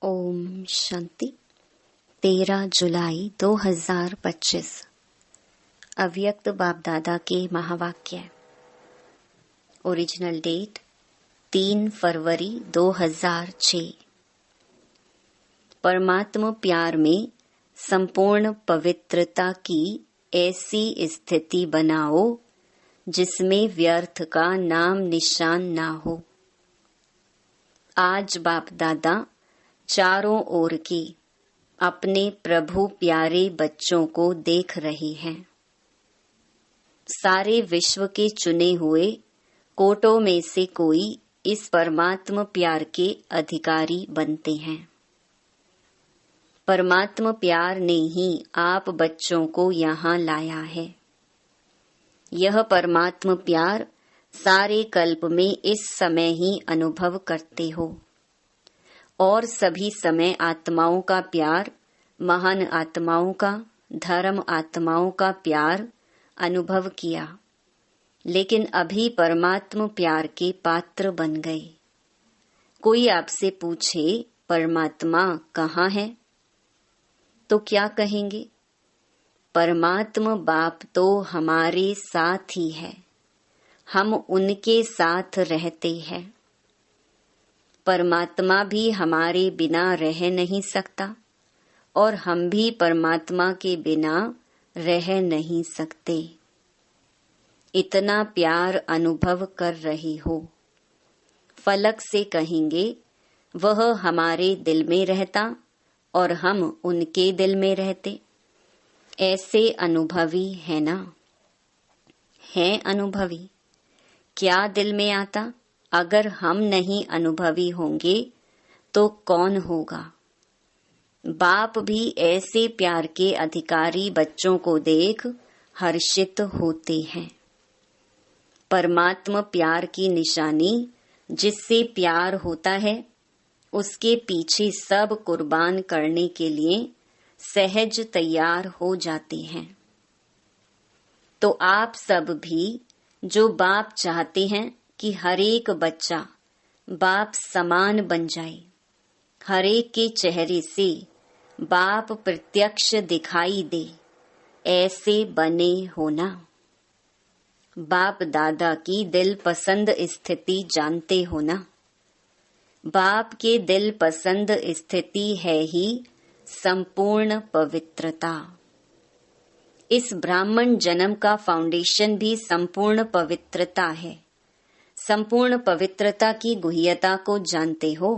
ओम शांति। 13 जुलाई 2025 अव्यक्त बाप दादा के महावाक्य। ओरिजिनल डेट 3 फरवरी 2006। परमात्मा प्यार में संपूर्ण पवित्रता की ऐसी स्थिति बनाओ जिसमें व्यर्थ का नाम निशान ना हो। आज बाप दादा चारों ओर की अपने प्रभु प्यारे बच्चों को देख रहे हैं। सारे विश्व के चुने हुए कोटों में से कोई इस परमात्मा प्यार के अधिकारी बनते हैं। परमात्मा प्यार ने ही आप बच्चों को यहाँ लाया है। यह परमात्मा प्यार सारे कल्प में इस समय ही अनुभव करते हो और सभी समय आत्माओं का प्यार, महान आत्माओं का, धर्म आत्माओं का प्यार अनुभव किया, लेकिन अभी परमात्मा प्यार के पात्र बन गए। कोई आपसे पूछे परमात्मा कहाँ है तो क्या कहेंगे? परमात्मा बाप तो हमारे साथ ही है, हम उनके साथ रहते हैं। परमात्मा भी हमारे बिना रह नहीं सकता और हम भी परमात्मा के बिना रह नहीं सकते। इतना प्यार अनुभव कर रही हो। फलक से कहेंगे वह हमारे दिल में रहता और हम उनके दिल में रहते। ऐसे अनुभवी है ना? है अनुभवी। क्या दिल में आता? अगर हम नहीं अनुभवी होंगे तो कौन होगा? बाप भी ऐसे प्यार के अधिकारी बच्चों को देख हर्षित होते हैं। परमात्मा प्यार की निशानी जिससे प्यार होता है, उसके पीछे सब कुर्बान करने के लिए सहज तैयार हो जाते हैं। तो आप सब भी जो बाप चाहते हैं कि हर एक बच्चा बाप समान बन जाए, हर एक के चेहरे से बाप प्रत्यक्ष दिखाई दे, ऐसे बने होना। बाप दादा की दिल पसंद स्थिति जानते हो ना? बाप के दिल पसंद स्थिति है ही संपूर्ण पवित्रता। इस ब्राह्मण जन्म का फाउंडेशन भी संपूर्ण पवित्रता है। संपूर्ण पवित्रता की गुह्यता को जानते हो?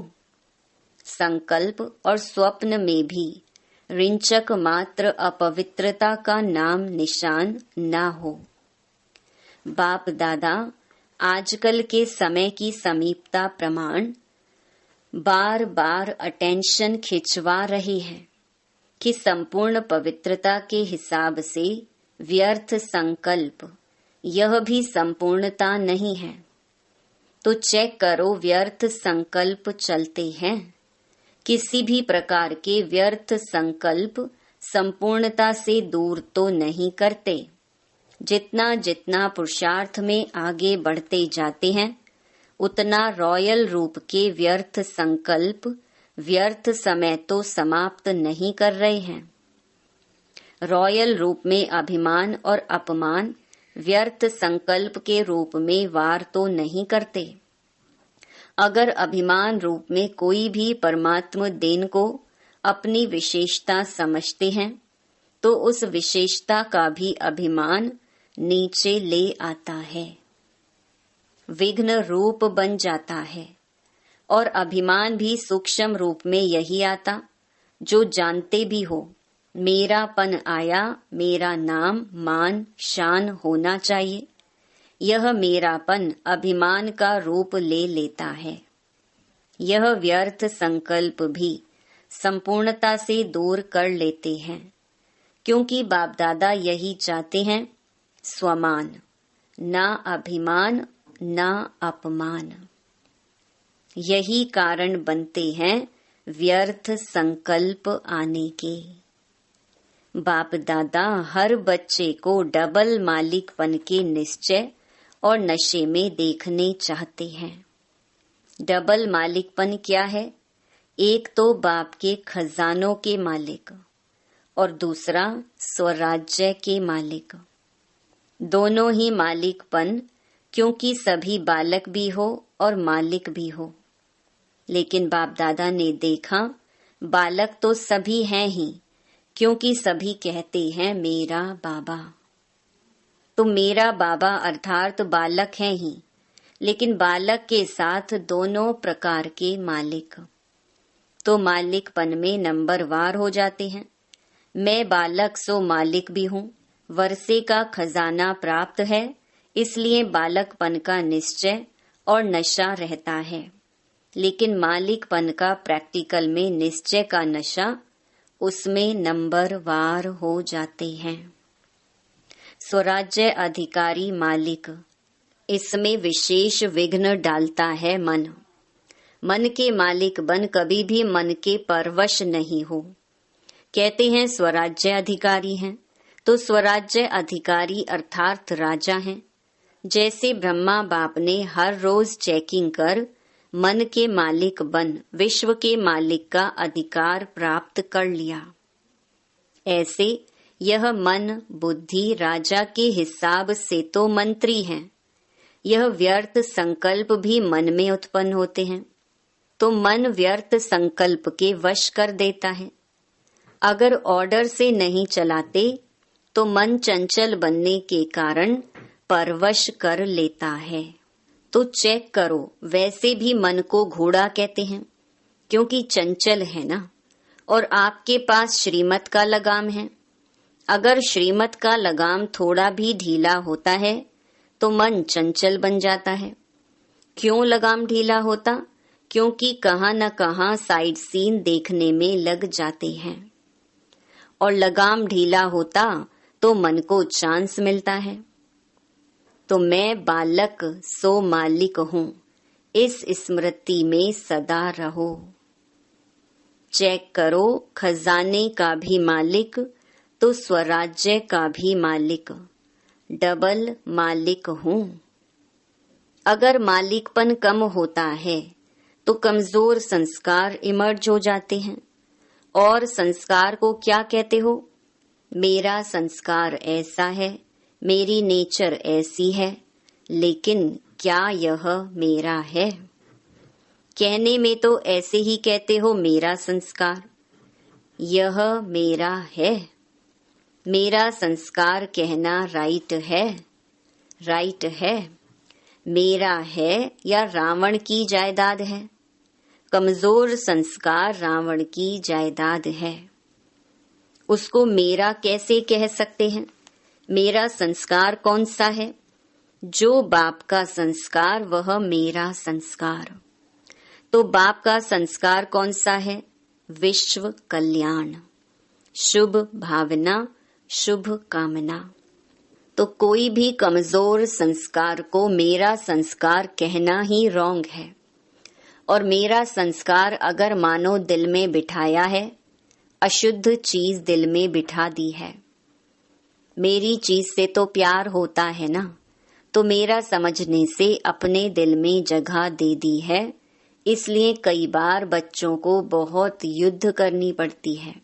संकल्प और स्वप्न में भी रिंचक मात्र अपवित्रता का नाम निशान ना हो। बाप दादा आजकल के समय की समीपता प्रमाण बार बार अटेंशन खिंचवा रही है कि संपूर्ण पवित्रता के हिसाब से व्यर्थ संकल्प यह भी संपूर्णता नहीं है। तो चेक करो, व्यर्थ संकल्प चलते हैं। किसी भी प्रकार के व्यर्थ संकल्प संपूर्णता से दूर तो नहीं करते। जितना जितना पुरुषार्थ में आगे बढ़ते जाते हैं, उतना रॉयल रूप के व्यर्थ संकल्प व्यर्थ समय तो समाप्त नहीं कर रहे हैं। रॉयल रूप में अभिमान और अपमान व्यर्थ संकल्प के रूप में वार तो नहीं करते। अगर अभिमान रूप में कोई भी परमात्मा देन को अपनी विशेषता समझते हैं तो उस विशेषता का भी अभिमान नीचे ले आता है, विघ्न रूप बन जाता है। और अभिमान भी सूक्ष्म रूप में यही आता जो जानते भी हो मेरापन आया, मेरा नाम मान शान होना चाहिए। यह मेरापन अभिमान का रूप ले लेता है। यह व्यर्थ संकल्प भी संपूर्णता से दूर कर लेते हैं, क्योंकि बाप दादा यही चाहते हैं, स्वमान, ना अभिमान ना अपमान। यही कारण बनते हैं व्यर्थ संकल्प आने के। बाप दादा हर बच्चे को डबल मालिकपन के निश्चय और नशे में देखने चाहते हैं। डबल मालिकपन क्या है? एक तो बाप के खजानों के मालिक और दूसरा स्वराज्य के मालिक। दोनों ही मालिकपन, क्योंकि सभी बालक भी हो और मालिक भी हो। लेकिन बाप दादा ने देखा बालक तो सभी हैं ही, क्योंकि सभी कहते हैं मेरा बाबा। तो मेरा बाबा अर्थात बालक हैं ही, लेकिन बालक के साथ दोनों प्रकार के मालिक। तो मालिकपन में नंबरवार हो जाते हैं। मैं बालक सो मालिक भी हूँ, वर्षे का खजाना प्राप्त है, इसलिए बालकपन का निश्चय और नशा रहता है। लेकिन मालिकपन का प्रैक्टिकल में निश्चय का नशा, उसमें नंबरवार हो जाते हैं। स्वराज्य अधिकारी मालिक, इसमें विशेष विघ्न डालता है मन। मन के मालिक बन कभी भी मन के परवश नहीं हो। कहते हैं स्वराज्य अधिकारी हैं, तो स्वराज्य अधिकारी अर्थात राजा हैं। जैसे ब्रह्मा बाप ने हर रोज चेकिंग कर मन के मालिक बन विश्व के मालिक का अधिकार प्राप्त कर लिया। ऐसे यह मन बुद्धि राजा के हिसाब से तो मंत्री हैं। यह व्यर्थ संकल्प भी मन में उत्पन्न होते हैं, तो मन व्यर्थ संकल्प के वश कर देता है। अगर ऑर्डर से नहीं चलाते तो मन चंचल बनने के कारण परवश कर लेता है। तो चेक करो, वैसे भी मन को घोड़ा कहते हैं, क्योंकि चंचल है ना। और आपके पास श्रीमत का लगाम है। अगर श्रीमत का लगाम थोड़ा भी ढीला होता है तो मन चंचल बन जाता है। क्यों लगाम ढीला होता? क्योंकि कहाँ न कहाँ साइड सीन देखने में लग जाते हैं। और लगाम ढीला होता तो मन को चांस मिलता है। तो मैं बालक सो मालिक हूँ, इस स्मृति में सदा रहो। चेक करो, खजाने का भी मालिक तो स्वराज्य का भी मालिक, डबल मालिक हूँ। अगर मालिकपन कम होता है तो कमजोर संस्कार इमर्ज हो जाते हैं। और संस्कार को क्या कहते हो? मेरा संस्कार ऐसा है, मेरी नेचर ऐसी है, लेकिन क्या यह मेरा है? कहने में तो ऐसे ही कहते हो मेरा संस्कार, यह मेरा है। मेरा संस्कार कहना राइट है, राइट है। मेरा है या रावण की जायदाद है? कमजोर संस्कार रावण की जायदाद है, उसको मेरा कैसे कह सकते हैं? मेरा संस्कार कौन सा है? जो बाप का संस्कार वह मेरा संस्कार। तो बाप का संस्कार कौन सा है? विश्व कल्याण, शुभ भावना, शुभ कामना। तो कोई भी कमजोर संस्कार को मेरा संस्कार कहना ही रॉन्ग है। और मेरा संस्कार अगर मानो दिल में बिठाया है, अशुद्ध चीज दिल में बिठा दी है। मेरी चीज से तो प्यार होता है ना, तो मेरा समझने से अपने दिल में जगह दे दी है। इसलिए कई बार बच्चों को बहुत युद्ध करनी पड़ती है,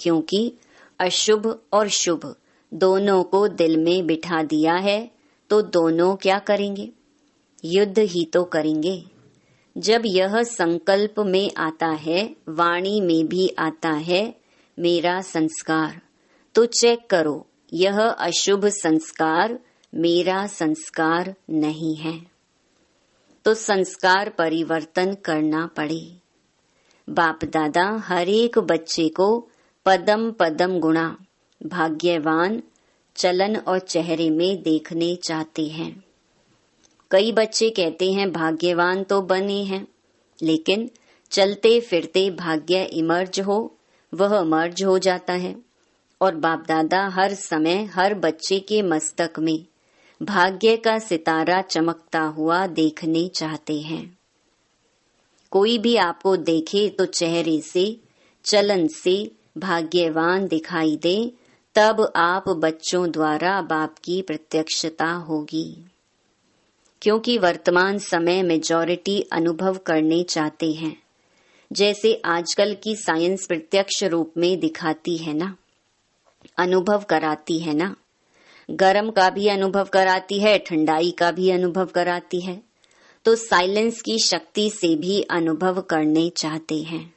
क्योंकि अशुभ और शुभ दोनों को दिल में बिठा दिया है। तो दोनों क्या करेंगे? युद्ध ही तो करेंगे। जब यह संकल्प में आता है, वाणी में भी आता है मेरा संस्कार, तो चेक करो, यह अशुभ संस्कार मेरा संस्कार नहीं है। तो संस्कार परिवर्तन करना पड़े। बाप दादा हर एक बच्चे को पदम पदम गुणा, भाग्यवान चलन और चेहरे में देखने चाहते हैं। कई बच्चे कहते हैं भाग्यवान तो बने हैं, लेकिन चलते फिरते भाग्य इमर्ज हो, वह मर्ज हो जाता है। और बाप दादा हर समय हर बच्चे के मस्तक में भाग्य का सितारा चमकता हुआ देखने चाहते हैं। कोई भी आपको देखे तो चेहरे से, चलन से भाग्यवान दिखाई दे, तब आप बच्चों द्वारा बाप की प्रत्यक्षता होगी। क्योंकि वर्तमान समय मेजॉरिटी अनुभव करने चाहते हैं, जैसे आजकल की साइंस प्रत्यक्ष रूप में दिखाती है ना, अनुभव कराती है ना, गर्म का भी अनुभव कराती है, ठंडाई का भी अनुभव कराती है, तो साइलेंस की शक्ति से भी अनुभव करने चाहते हैं।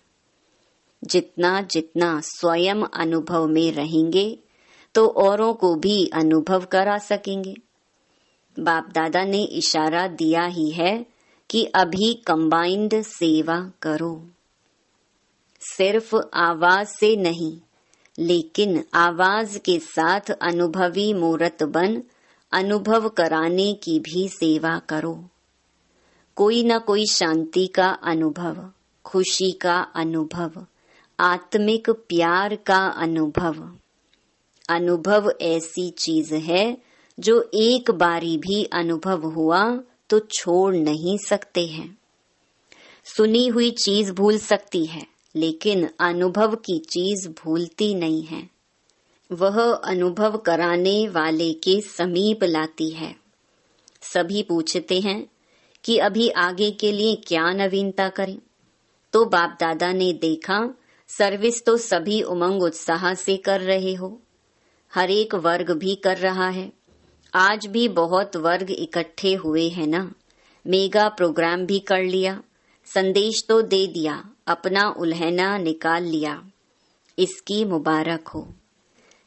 जितना जितना स्वयं अनुभव में रहेंगे तो औरों को भी अनुभव करा सकेंगे। बाप दादा ने इशारा दिया ही है कि अभी कंबाइंड सेवा करो, सिर्फ आवाज से नहीं, लेकिन आवाज के साथ अनुभवी मूर्त बन अनुभव कराने की भी सेवा करो। कोई न कोई शांति का अनुभव, खुशी का अनुभव, आत्मिक प्यार का अनुभव। अनुभव ऐसी चीज है जो एक बारी भी अनुभव हुआ तो छोड़ नहीं सकते हैं। सुनी हुई चीज भूल सकती है, लेकिन अनुभव की चीज भूलती नहीं है। वह अनुभव कराने वाले के समीप लाती है। सभी पूछते हैं कि अभी आगे के लिए क्या नवीनता करें, तो बाप दादा ने देखा सर्विस तो सभी उमंग उत्साह से कर रहे हो, हर एक वर्ग भी कर रहा है। आज भी बहुत वर्ग इकट्ठे हुए हैं ना, मेगा प्रोग्राम भी कर लिया, संदेश तो दे दिया, अपना उल्हना निकाल लिया, इसकी मुबारक हो।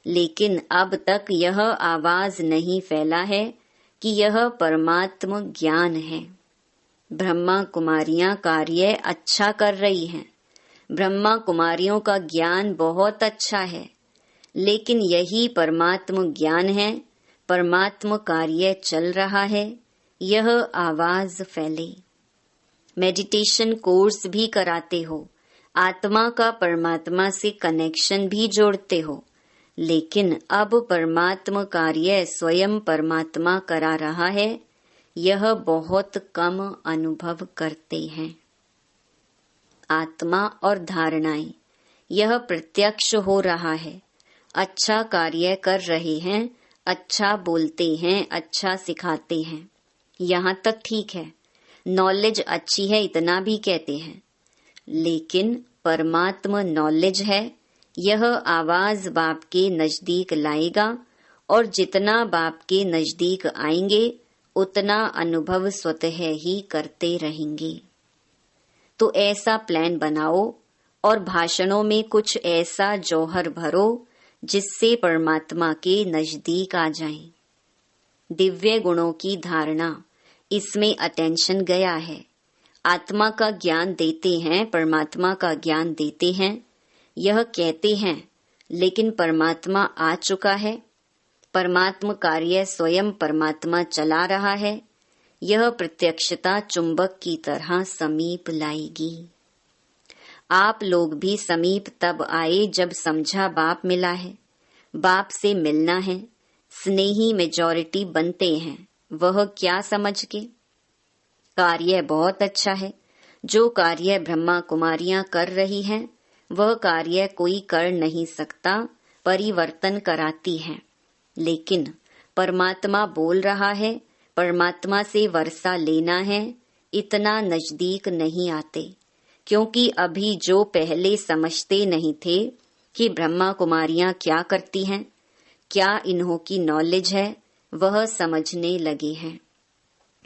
लेकिन अब तक यह आवाज नहीं फैला है कि यह परमात्म ज्ञान है। ब्रह्मा कुमारियां कार्य अच्छा कर रही हैं, ब्रह्मा कुमारियों का ज्ञान बहुत अच्छा है, लेकिन यही परमात्म ज्ञान है, परमात्म कार्य चल रहा है, यह आवाज फैले। मेडिटेशन कोर्स भी कराते हो, आत्मा का परमात्मा से कनेक्शन भी जोड़ते हो, लेकिन अब परमात्म कार्य स्वयं परमात्मा करा रहा है, यह बहुत कम अनुभव करते हैं। आत्मा और धारणाएं, यह प्रत्यक्ष हो रहा है। अच्छा कार्य कर रहे हैं, अच्छा बोलते हैं, अच्छा सिखाते हैं, यहाँ तक ठीक है, नॉलेज अच्छी है इतना भी कहते हैं, लेकिन परमात्मा नॉलेज है, यह आवाज बाप के नजदीक लाएगा, और जितना बाप के नजदीक आएंगे उतना अनुभव स्वतः ही करते रहेंगे। तो ऐसा प्लान बनाओ और भाषणों में कुछ ऐसा जौहर भरो जिससे परमात्मा के नजदीक आ जाएं। दिव्य गुणों की धारणा, इसमें अटेंशन गया है। आत्मा का ज्ञान देते हैं, परमात्मा का ज्ञान देते हैं, यह कहते हैं, लेकिन परमात्मा आ चुका है, परमात्मा कार्य स्वयं परमात्मा चला रहा है, यह प्रत्यक्षता चुंबक की तरह समीप लाएगी। आप लोग भी समीप तब आए जब समझा बाप मिला है, बाप से मिलना है, स्नेही मेजॉरिटी बनते हैं। वह क्या समझ के? कार्य बहुत अच्छा है, जो कार्य ब्रह्मा कुमारियां कर रही हैं, वह कार्य कोई कर नहीं सकता, परिवर्तन कराती है। लेकिन परमात्मा बोल रहा है, परमात्मा से वर्षा लेना है, इतना नजदीक नहीं आते, क्योंकि अभी जो पहले समझते नहीं थे कि ब्रह्मा कुमारियां क्या करती हैं, क्या इन्हों की नॉलेज है, वह समझने लगे हैं।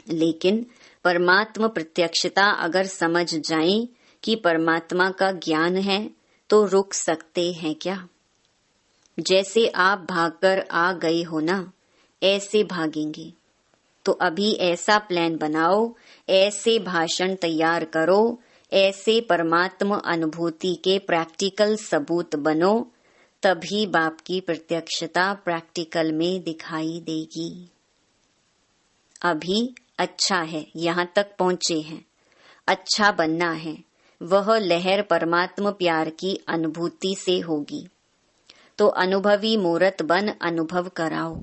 लेकिन परमात्मा प्रत्यक्षता अगर समझ जाएं कि परमात्मा का ज्ञान है, तो रुक सकते हैं क्या? जैसे आप भागकर आ गए हो ना, ऐसे भागेंगे। तो अभी ऐसा प्लान बनाओ, ऐसे भाषण तैयार करो, ऐसे परमात्मा अनुभूति के प्रैक्टिकल सबूत बनो, तभी बाप की प्रत्यक्षता प्रैक्टिकल में दिखाई देगी। अभी अच्छा है, यहाँ तक पहुँचे हैं, अच्छा बनना है, वह लहर परमात्मा प्यार की अनुभूति से होगी। तो अनुभवी मूर्त बन अनुभव कराओ।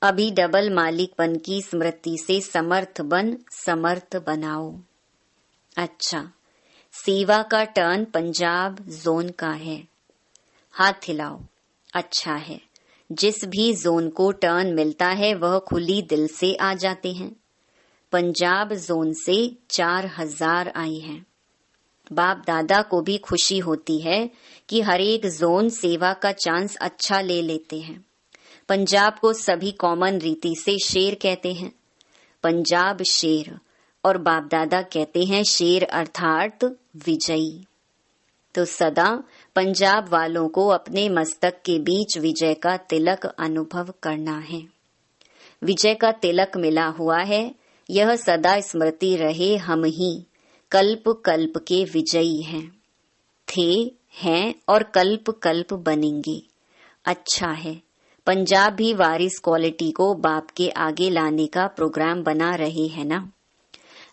अभी डबल मालिकपन की स्मृति से समर्थ बन समर्थ बनाओ। अच्छा, सेवा का टर्न पंजाब जोन का है, हाथ हिलाओ। अच्छा है, जिस भी जोन को टर्न मिलता है वह खुली दिल से आ जाते हैं। पंजाब जोन से 4000 आई हैं। बाप दादा को भी खुशी होती है कि हर एक जोन सेवा का चांस अच्छा ले लेते हैं। पंजाब को सभी कॉमन रीति से शेर कहते हैं। पंजाब शेर और बाप दादा कहते हैं शेर अर्थात विजयी। तो सदा पंजाब वालों को अपने मस्तक के बीच विजय का तिलक अनुभव करना है। विजय का तिलक मिला हुआ है, यह सदा स्मृति रहे, हम ही कल्प कल्प के विजयी हैं, थे, हैं और कल्प कल्प बनेंगे। अच्छा है, पंजाब भी वारिस क्वालिटी को बाप के आगे लाने का प्रोग्राम बना रहे हैं ना।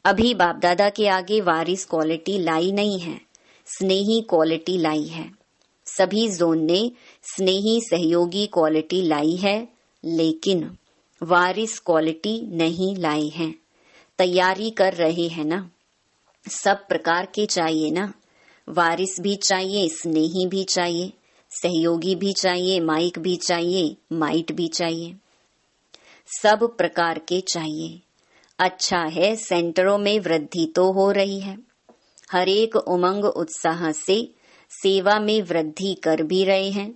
अभी बाप दादा के आगे वारिस क्वालिटी लाई नहीं है, स्नेही क्वालिटी लाई है। सभी जोन ने स्नेही सहयोगी क्वालिटी लाई है, लेकिन वारिस क्वालिटी नहीं लाई है। तैयारी कर रहे हैं ना। सब प्रकार के चाहिए ना, वारिस भी चाहिए, स्नेही भी चाहिए, सहयोगी भी चाहिए, माइक भी चाहिए, माइट भी चाहिए, सब प्रकार के चाहिए। अच्छा है, सेंटरों में वृद्धि तो हो रही है। हर एक उमंग उत्साह से सेवा में वृद्धि कर भी रहे हैं।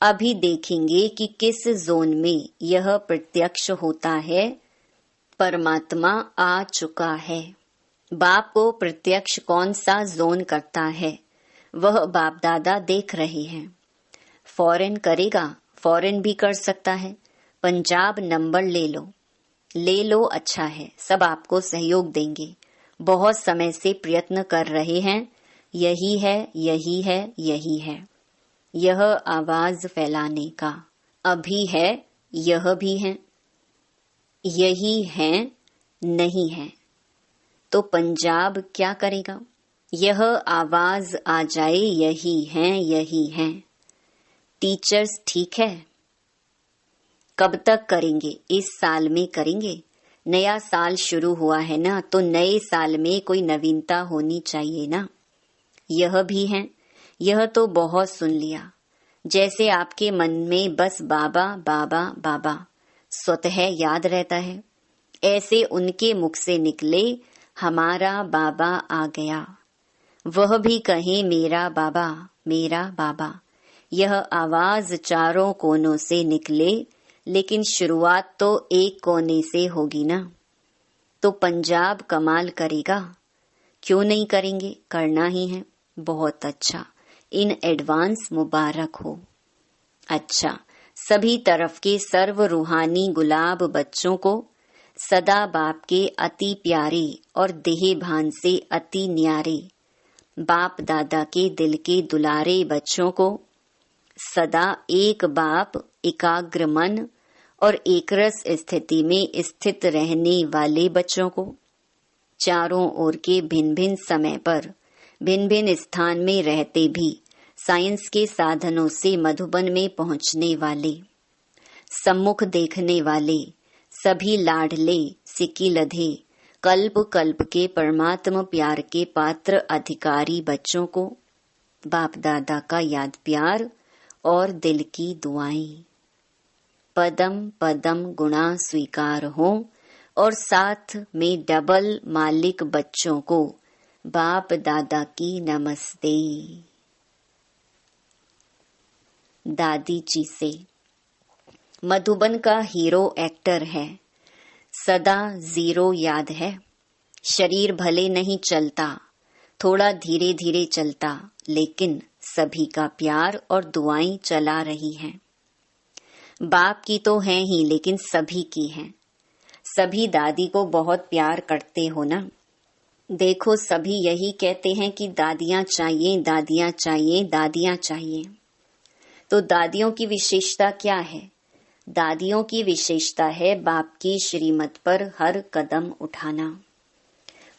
अभी देखेंगे कि किस जोन में यह प्रत्यक्ष होता है। परमात्मा आ चुका है। बाप को प्रत्यक्ष कौन सा जोन करता है, वह बाप दादा देख रहे हैं। फॉरेन करेगा, फॉरेन भी कर सकता है। पंजाब नंबर ले लो, अच्छा है, सब आपको सहयोग देंगे। बहुत समय से प्रयत्न कर रहे हैं, यही है, यही है, यही है। यह आवाज फैलाने का अभी है, यह भी है, यही है, नहीं है। तो पंजाब क्या करेगा? यह आवाज आ जाए, यही है, यही है। टीचर्स ठीक है, कब तक करेंगे? इस साल में करेंगे। नया साल शुरू हुआ है ना, तो नए साल में कोई नवीनता होनी चाहिए ना। यह भी है, यह तो बहुत सुन लिया। जैसे आपके मन में बस बाबा बाबा बाबा स्वतः याद रहता है, ऐसे उनके मुख से निकले हमारा बाबा आ गया। वह भी कहे मेरा बाबा, मेरा बाबा। यह आवाज चारों कोनों से निकले, लेकिन शुरुआत तो एक कोने से होगी ना। तो पंजाब कमाल करेगा, क्यों नहीं करेंगे? करना ही है। बहुत अच्छा, इन एडवांस मुबारक हो। अच्छा, सभी तरफ के सर्व रूहानी गुलाब बच्चों को, सदा बाप के अति प्यारे और देह भान से अति न्यारे बाप दादा के दिल के दुलारे बच्चों को, सदा एक बाप एकाग्र मन और एकरस स्थिति में स्थित रहने वाले बच्चों को, चारों ओर के भिन्न भिन्न समय पर भिन्न भिन्न स्थान में रहते भी साइंस के साधनों से मधुबन में पहुंचने वाले, सम्मुख देखने वाले, सभी लाडले सिक्की लधे कल्प कल्प के परमात्मा प्यार के पात्र अधिकारी बच्चों को बाप दादा का याद प्यार और दिल की दुआएं। पदम पदम गुणा स्वीकार हो और साथ में डबल मालिक बच्चों को बाप दादा की नमस्ते। दादी जी से, मधुबन का हीरो एक्टर है, सदा जीरो याद है। शरीर भले नहीं चलता, थोड़ा धीरे धीरे चलता, लेकिन सभी का प्यार और दुआएं चला रही हैं। बाप की तो हैं ही, लेकिन सभी की हैं। सभी दादी को बहुत प्यार करते हो ना। देखो, सभी यही कहते हैं कि दादियां चाहिए, दादियां चाहिए, दादियां चाहिए। तो दादियों की विशेषता क्या है? दादियों की विशेषता है बाप की श्रीमत पर हर कदम उठाना,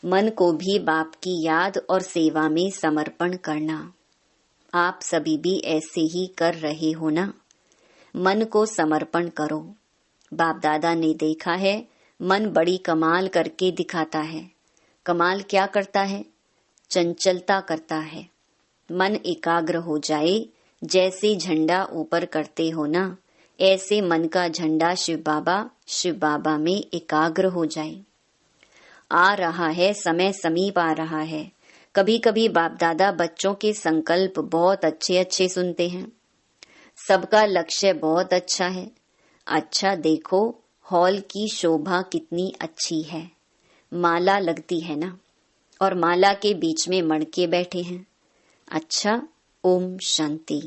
मन को भी बाप की याद और सेवा में समर्पण करना। आप सभी भी ऐसे ही कर रहे हो ना। मन को समर्पण करो। बाप दादा ने देखा है, मन बड़ी कमाल करके दिखाता है। कमाल क्या करता है? चंचलता करता है। मन एकाग्र हो जाए, जैसे झंडा ऊपर करते हो ना, ऐसे मन का झंडा शिव बाबा में एकाग्र हो जाए। आ रहा है समय, समीप आ रहा है। कभी कभी बाप दादा बच्चों के संकल्प बहुत अच्छे अच्छे सुनते हैं। सबका लक्ष्य बहुत अच्छा है। अच्छा देखो, हॉल की शोभा कितनी अच्छी है, माला लगती है ना, और माला के बीच में मड़के बैठे हैं। अच्छा, ओम शांति।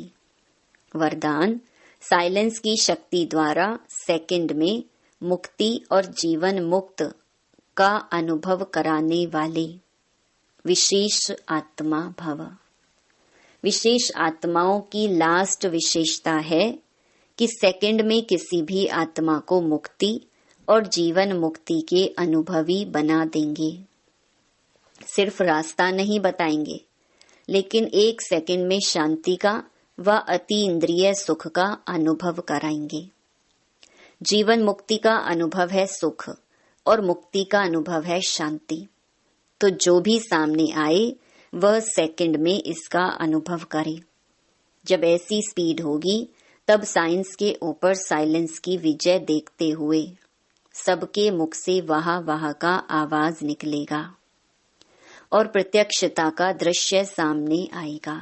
वरदान, साइलेंस की शक्ति द्वारा सेकंड में मुक्ति और जीवन मुक्त का अनुभव कराने वाले विशेष आत्मा भव। विशेष आत्माओं की लास्ट विशेषता है कि सेकंड में किसी भी आत्मा को मुक्ति और जीवन मुक्ति के अनुभवी बना देंगे। सिर्फ रास्ता नहीं बताएंगे, लेकिन एक सेकंड में शांति का व अति इंद्रिय सुख का अनुभव कराएंगे। जीवन मुक्ति का अनुभव है सुख और मुक्ति का अनुभव है शांति। तो जो भी सामने आए वह सेकंड में इसका अनुभव करे। जब ऐसी स्पीड होगी तब साइंस के ऊपर साइलेंस की विजय देखते हुए सबके मुख से वाह वाह का आवाज निकलेगा और प्रत्यक्षता का दृश्य सामने आएगा।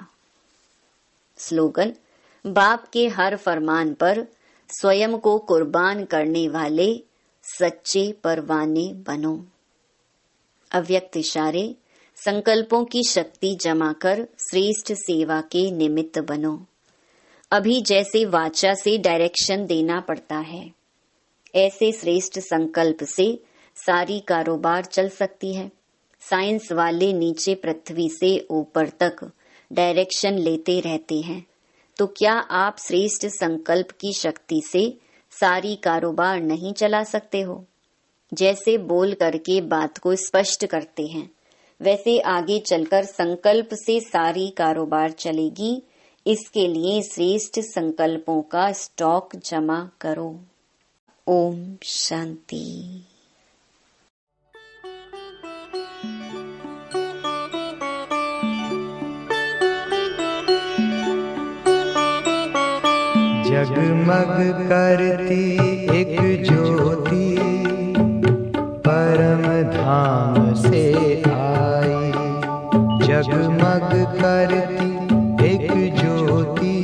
स्लोगन, बाप के हर फरमान पर स्वयं को कुर्बान करने वाले सच्चे परवाने बनो। अव्यक्त इशारे, संकल्पों की शक्ति जमा कर श्रेष्ठ सेवा के निमित्त बनो। अभी जैसे वाचा से डायरेक्शन देना पड़ता है, ऐसे श्रेष्ठ संकल्प से सारी कारोबार चल सकती है। साइंस वाले नीचे पृथ्वी से ऊपर तक डायरेक्शन लेते रहते हैं, तो क्या आप श्रेष्ठ संकल्प की शक्ति से सारी कारोबार नहीं चला सकते हो? जैसे बोल करके बात को स्पष्ट करते हैं, वैसे आगे चलकर संकल्प से सारी कारोबार चलेगी। इसके लिए श्रेष्ठ संकल्पों का स्टॉक जमा करो। ओम शांति। जगमग करती एक ज्योति परम धाम से आई। जगमग करती एक ज्योति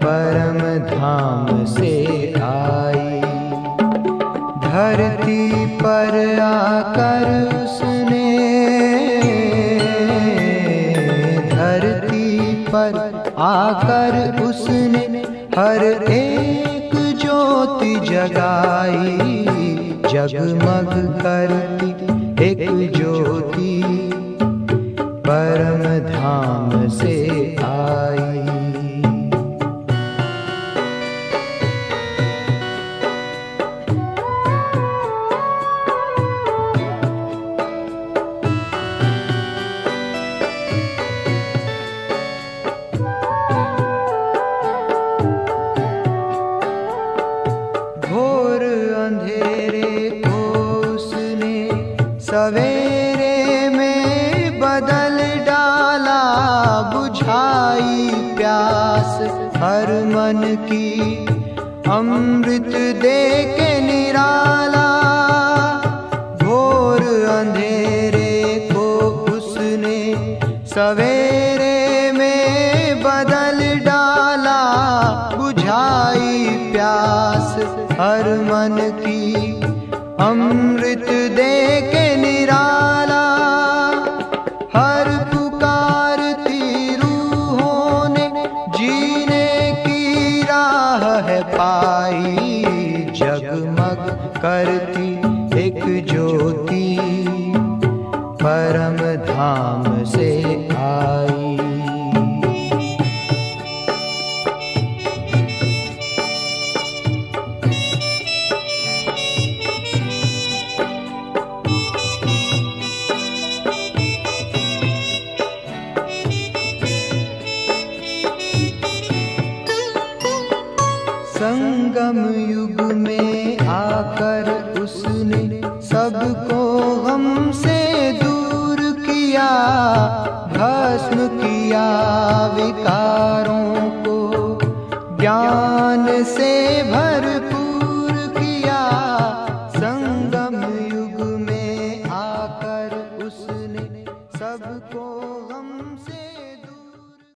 परम धाम से आई। धरती पर आकर उसने, धरती पर आकर उसने हर एक ज्योति जगाई। जगमग करती एक ज्योति परम धाम से आई। सवेरे में बदल डाला, बुझाई प्यास हर मन की, अमृत दे के निराला। घोर अंधेरे को उसने सवेरे में बदल डाला, बुझाई प्यास हर मन की, अमृत दे के निराला। हर पुकारती रूहों ने जीने की राह है पाई। जगमग करती एक ज्योति परम धाम से आई। संगम युग में आकर उसने सबको गम से दूर किया, भस्म किया विकारों को ज्ञान से